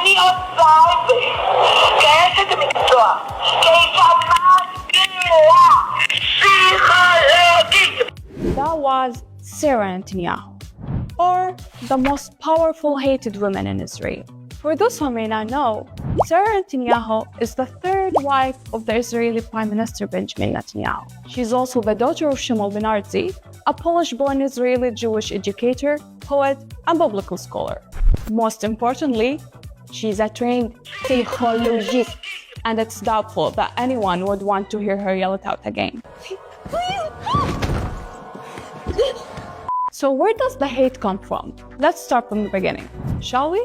אני עושה את זה כאשת המקצוע, כאישה משכילה, פסיכולוגית. That was Sarah Netanyahu, or the most powerful hated woman in Israel. For those who may not know, Sarah Netanyahu is the third wife of the Israeli Prime Minister Benjamin Netanyahu. She's also the daughter of Shmuel ben Arzi, a Polish-born Israeli Jewish educator, poet, and biblical scholar. Most importantly, she's a trained psychologist, and it's doubtful that anyone would want to hear her yell it out again. So where does the hate come from? Let's start from the beginning, shall we?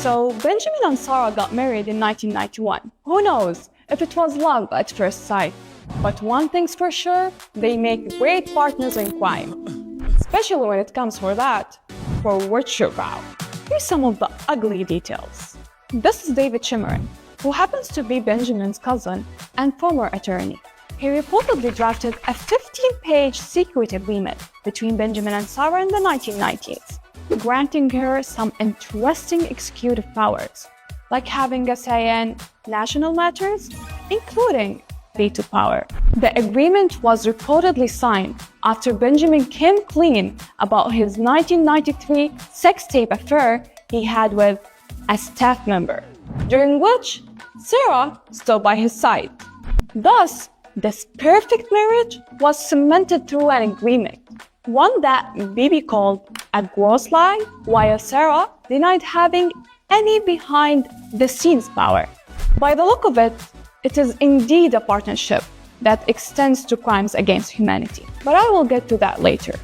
So Benjamin and Sarah got married in 1991. Who knows if it was love at first sight? But one thing's for sure, they make great partners in crime. Especially when it comes for that, for witcher vow. Here's some of the ugly details. This is David Shimerin, who happens to be Benjamin's cousin and former attorney. He reportedly drafted a 15-page secret agreement between Benjamin and Sarah in the 1990s, granting her some interesting executive powers, like having a say in national matters, including veto power. The agreement was reportedly signed after Benjamin came clean about his 1993 sex tape affair he had with a staff member, during which Sarah stood by his side. Thus, this perfect marriage was cemented through an agreement, one that Bibi called a gross lie, while Sarah denied having any behind-the-scenes power. By the look of it, it is indeed a partnership that extends to crimes against humanity. But I will get to that later.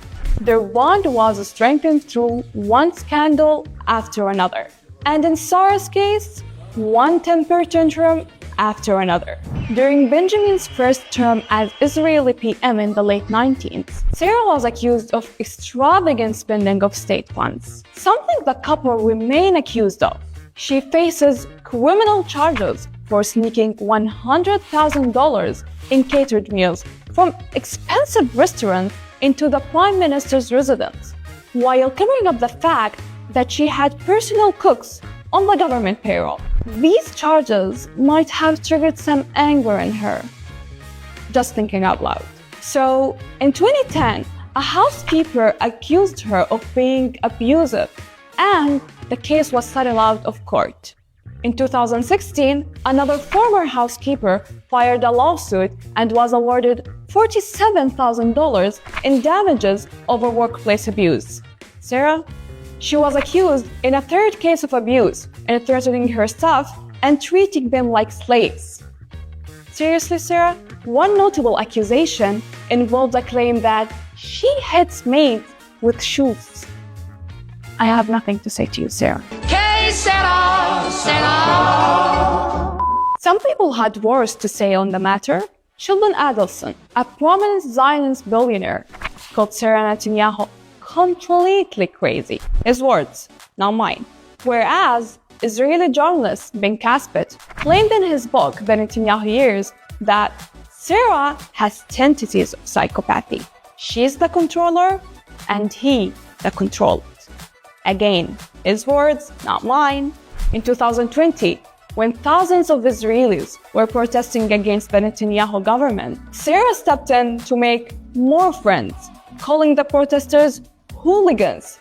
Their bond was strengthened through one scandal after another. And in Sarah's case, one temper tantrum after another. During Benjamin's first term as Israeli PM in the late 19th, Sarah was accused of extravagant spending of state funds, something the couple remain accused of. She faces criminal charges for sneaking $100,000 in catered meals from expensive restaurants into the Prime Minister's residence, while covering up the fact that she had personal cooks on the government payroll. These charges might have triggered some anger in her. Just thinking out loud. So, in 2010, a housekeeper accused her of being abusive, and the case was settled out of court. In 2016, another former housekeeper filed a lawsuit and was awarded $47,000 in damages over workplace abuse. Sarah? She was accused in a third case of abuse and threatening her staff and treating them like slaves. Seriously, Sarah? One notable accusation involved a claim that she hits maids with shoes. I have nothing to say to you, Sarah. Some people had worse to say on the matter. Sheldon Adelson, a prominent Zionist billionaire, called Sarah Netanyahu completely crazy. His words, not mine. Whereas Israeli journalist Ben Caspit claimed in his book, The Netanyahu Years, that Sarah has tendencies of psychopathy. She's the controller and he the controlled. Again, his words, not mine. In 2020, when thousands of Israelis were protesting against the Netanyahu government, Sarah stepped in to make more friends, calling the protesters hooligans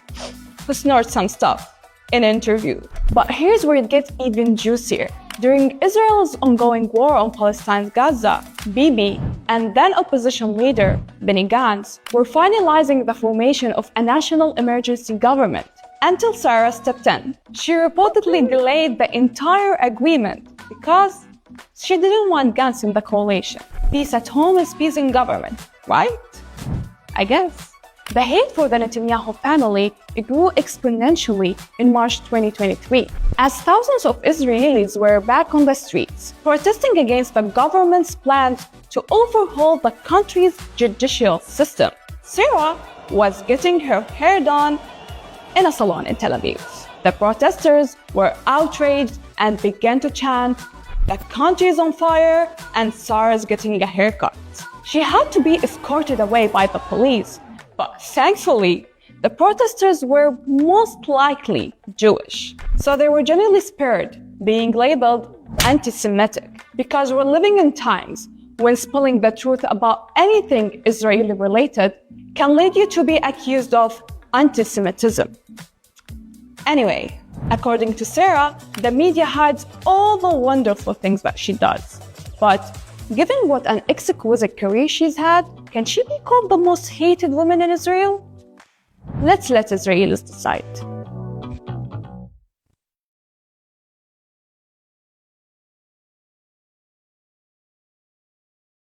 who snort some stuff in an interview. But here's where it gets even juicier. During Israel's ongoing war on Palestine's Gaza, Bibi and then opposition leader Benny Gantz were finalizing the formation of a national emergency government until Sarah stepped in. She reportedly delayed the entire agreement because she didn't want Gantz in the coalition. Peace at home is peace in government, right? I guess. The hate for the Netanyahu family grew exponentially in March 2023, as thousands of Israelis were back on the streets, protesting against the government's plans to overhaul the country's judicial system. Sarah was getting her hair done in a salon in Tel Aviv. The protesters were outraged and began to chant, "The country is on fire and Sarah's getting a haircut." She had to be escorted away by the police, but thankfully, the protesters were most likely Jewish, so they were generally spared being labeled anti-Semitic, because we're living in times when spilling the truth about anything Israeli-related can lead you to be accused of anti-Semitism. Anyway, according to Sarah, the media hides all the wonderful things that she does. But given what an exquisite career she's had, can she be called the most hated woman in Israel? Let's let Israelis decide.